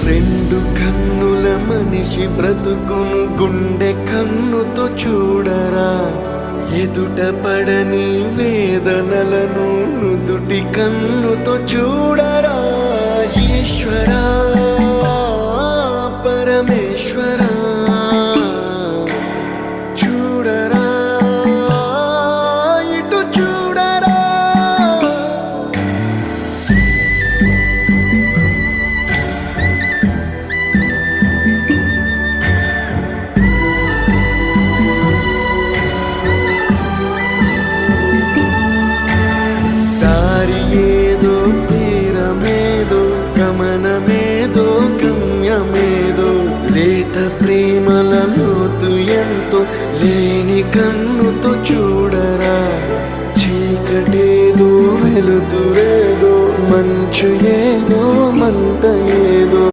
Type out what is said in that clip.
రెండు కన్నుల మనిషి బ్రతుకును గుండె కన్నుతో చూడరా, ఎదుట పడని వేదనలను నుదుటి కన్నుతో చూడరా. ఈశ్వరా పరమేశ్వరా చూడరా, ఇటు చూడరా. దారి ఏదో తీరమేదో గమనమేదో గమ్యమేదో, లేత ప్రేమల లోతు ఎంతో లేని కన్నుతో చూడరా. చీకటేదో వెలుతురేదో మంచు ఏదో మంట ఏదో